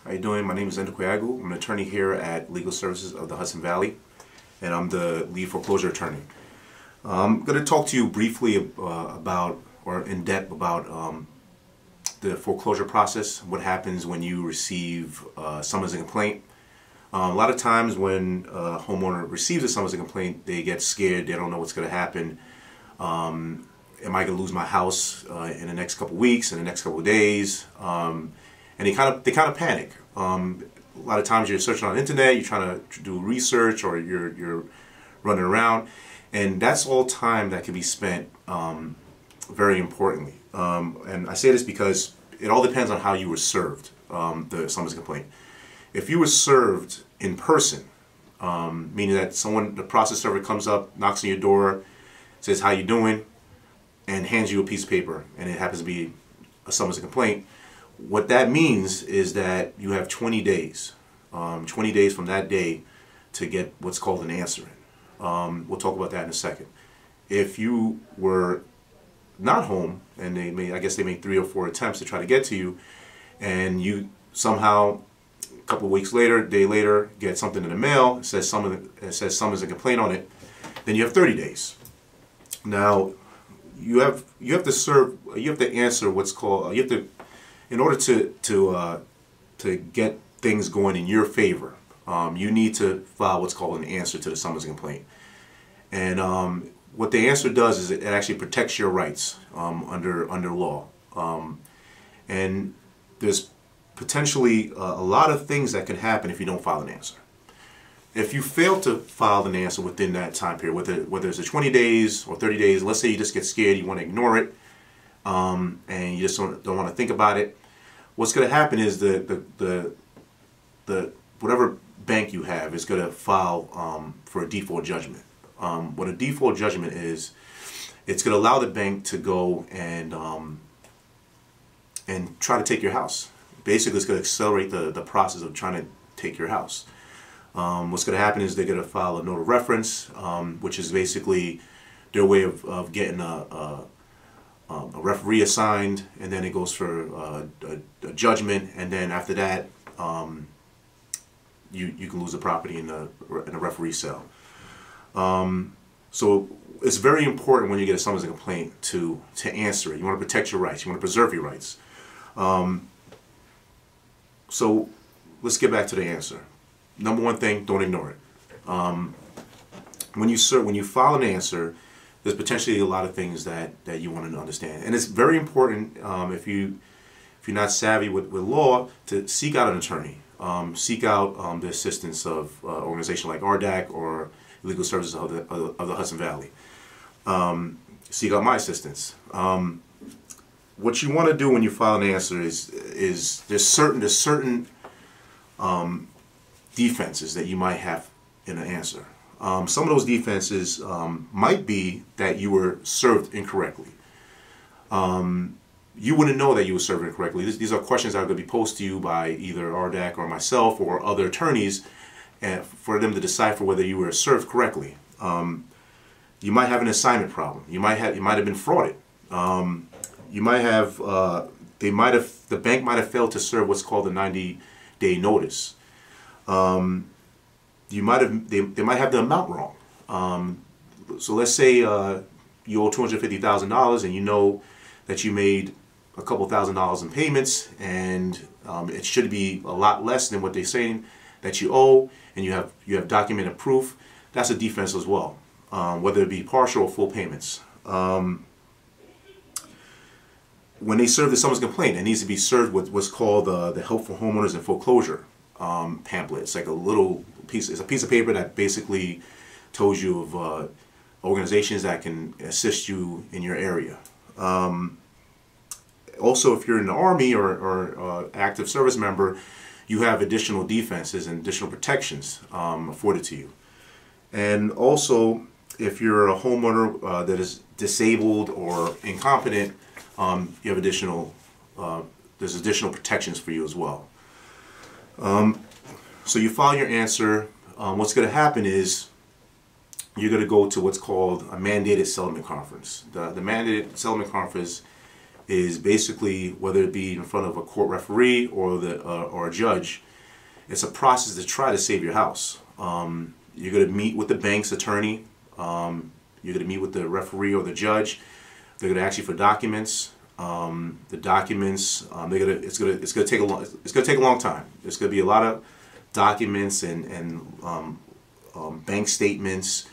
How you doing? My name is Ndukwe Agwu. I'm an attorney here at Legal Services of the Hudson Valley, and I'm the lead foreclosure attorney. I'm going to talk to you briefly about, or in depth about, the foreclosure process, what happens when you receive summons and complaint. A lot of times when a homeowner receives a summons and complaint, they get scared, they don't know what's going to happen. Am I going to lose my house in the next couple weeks, in the next couple of days? And they kind of panic. A lot of times you're searching on the internet, you're trying to do research, or you're running around, and that's all time that can be spent very importantly. And I say this because it all depends on how you were served, the summons complaint. If you were served in person, meaning that the process server comes up, knocks on your door, says, "How you doing?" and hands you a piece of paper, and it happens to be a summons and complaint, what that means is that you have 20 days, 20 days from that day to get what's called an answer in. We'll talk about that in a second. If you were not home, and I guess they made 3 or 4 attempts to try to get to you, and you somehow, a couple of weeks later, a day later, get something in the mail, it says summons and complaint on it, then you have 30 days. Now, you have to answer what's called, in order to get things going in your favor, you need to file what's called an answer to the summons and complaint. And what the answer does is it actually protects your rights under law. And there's potentially a lot of things that can happen if you don't file an answer. If you fail to file an answer within that time period, whether it's 20 days or 30 days, let's say you just get scared, you want to ignore it, and you just don't want to think about it, what's going to happen is the whatever bank you have is going to file for a default judgment. What a default judgment is, it's going to allow the bank to go and try to take your house. Basically, it's going to accelerate the process of trying to take your house. What's going to happen is they're going to file a note of reference, which is basically their way of getting a referee assigned, and then it goes for a judgment, and then after that, you can lose the property in a referee sale. So it's very important when you get a summons and complaint to answer it. You want to protect your rights. You want to preserve your rights. So let's get back to the answer. Number one thing, don't ignore it. When you file an answer, there's potentially a lot of things that you want to understand, and it's very important if you're not savvy with law to seek out an attorney, seek out the assistance of an organization like RDAC or Legal Services of the Hudson Valley. Seek out my assistance. What you want to do when you file an answer is there's certain defenses that you might have in an answer. Some of those defenses might be that you were served incorrectly. You wouldn't know that you were served incorrectly. These are questions that are going to be posed to you by either RDAC or myself or other attorneys, for them to decipher whether you were served correctly. You might have an assignment problem. You might have been frauded. You might have the bank might have failed to serve what's called a 90-day notice. They might have the amount wrong. So let's say you owe $250,000 and you know that you made a couple $1,000s in payments, and it should be a lot less than what they're saying that you owe, and you have documented proof. That's a defense as well, whether it be partial or full payments. When they serve the summons complaint, it needs to be served with what's called the Help for Homeowners in Foreclosure pamphlet. It's like a little piece. It's a piece of paper that basically tells you of organizations that can assist you in your area. Also, if you're in the Army or active service member, you have additional defenses and additional protections afforded to you. And also, if you're a homeowner that is disabled or incompetent, you have there's additional protections for you as well. So you file your answer. What's going to happen is you're going to go to what's called a mandated settlement conference. The mandated settlement conference is basically, whether it be in front of a court referee or a judge, it's a process to try to save your house. You're going to meet with the bank's attorney. You're going to meet with the referee or the judge. They're going to ask you for documents. The documents, it's going to take a long time. There's going to be a lot of documents and bank statements,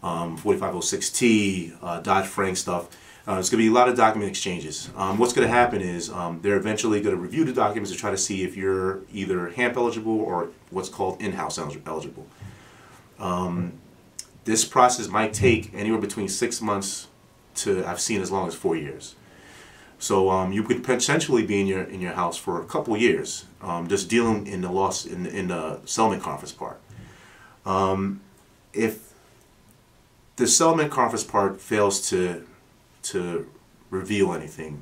4506T, Dodd-Frank stuff. It's going to be a lot of document exchanges. What's going to happen is they're eventually going to review the documents to try to see if you're either HAMP eligible or what's called in-house eligible. This process might take anywhere between 6 months to, I've seen, as long as 4 years. So you could potentially be in your house for a couple of years, just dealing in the settlement conference part. If the settlement conference part fails to reveal anything,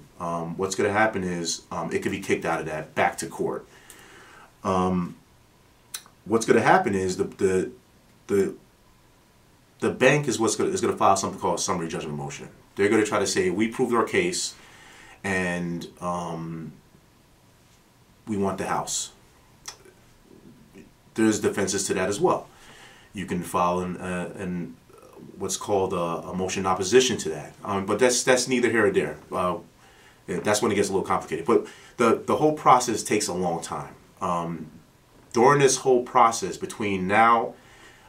what's going to happen is it could be kicked out of that, back to court. What's going to happen is the bank is going to file something called a summary judgment motion. They're going to try to say, we proved our case, and we want the house. There's defenses to that as well. You can file an what's called a motion in opposition to that, but that's neither here or there. That's when it gets a little complicated. But the whole process takes a long time. During this whole process, between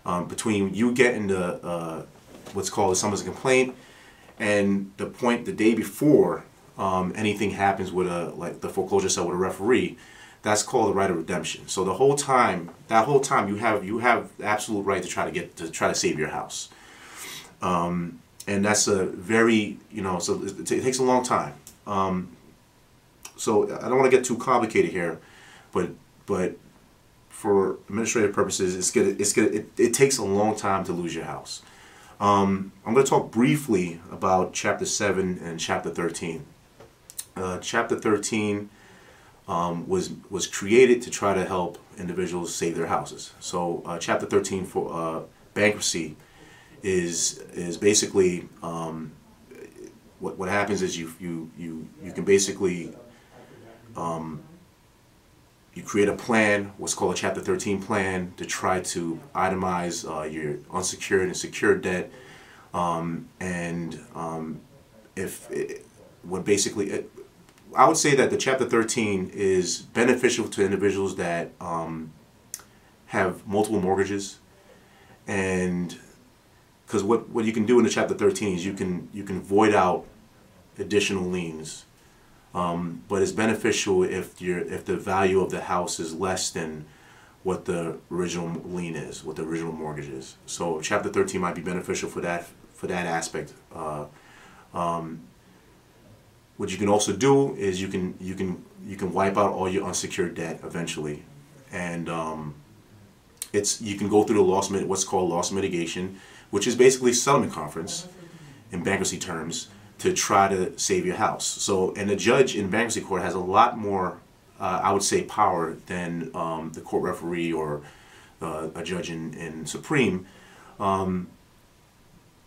you getting the what's called a summons and complaint, and the day before anything happens with like the foreclosure sale with a referee, that's called the right of redemption. So that whole time you have the absolute right to try to save your house. And that's a very, so it takes a long time. So I don't want to get too complicated here, but for administrative purposes, it takes a long time to lose your house. I'm going to talk briefly about Chapter 7 and Chapter 13. Chapter 13 was created to try to help individuals save their houses. So Chapter 13 for bankruptcy is basically what happens is you can basically you create a plan, what's called a Chapter 13 plan, to try to itemize your unsecured and secured debt, I would say that the Chapter 13 is beneficial to individuals that have multiple mortgages, and because what you can do in the Chapter 13 is you can void out additional liens, but it's beneficial if the value of the house is less than what the original lien is, what the original mortgage is. So Chapter 13 might be beneficial for that aspect. What you can also do is you can wipe out all your unsecured debt eventually, and you can go through what's called loss mitigation, which is basically settlement conference in bankruptcy terms, to try to save your house. So, and the judge in bankruptcy court has a lot more, I would say, power than the court referee or a judge in Supreme,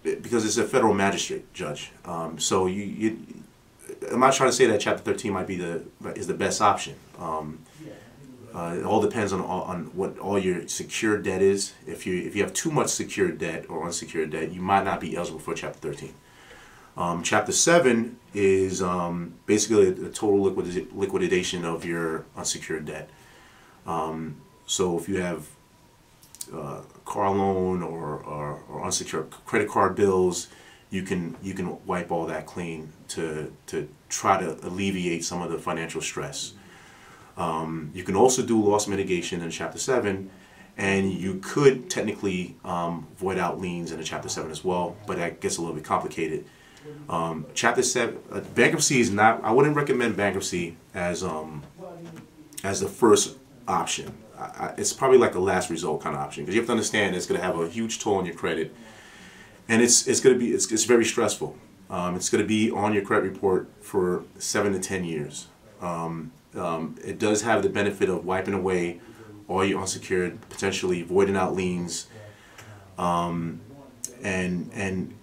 because it's a federal magistrate judge. So I'm not trying to say that Chapter 13 might be is the best option. It all depends on what all your secured debt is. If you have too much secured debt or unsecured debt, you might not be eligible for Chapter 13. Chapter 7 is basically a total liquidation of your unsecured debt. So if you have car loan or unsecured credit card bills, you can wipe all that clean to try to alleviate some of the financial stress. You can also do loss mitigation in Chapter 7, and you could technically void out liens in the Chapter 7 as well, but that gets a little bit complicated. Chapter 7, bankruptcy is not, I wouldn't recommend bankruptcy as the first option. It's probably like a last result kind of option, because you have to understand it's going to have a huge toll on your credit, and it's very stressful. It's going to be on your credit report for 7 to 10 years. It does have the benefit of wiping away all your unsecured, potentially voiding out liens, and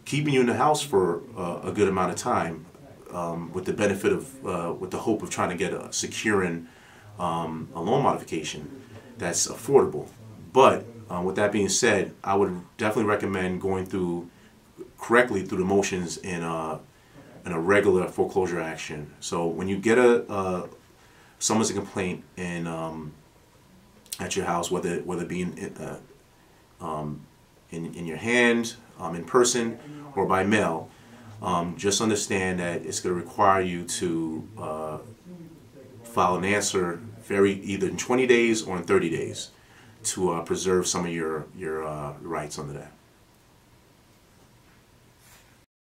keeping you in the house for a good amount of time. with the benefit of, with the hope of trying to get a securing a loan modification that's affordable. But with that being said, I would definitely recommend going through correctly through the motions in a regular foreclosure action. So when you get a summons a complaint in at your house, whether it be in your hand, in person, or by mail, just understand that it's going to require you to file an answer either in 20 days or in 30 days to preserve some of your rights under that.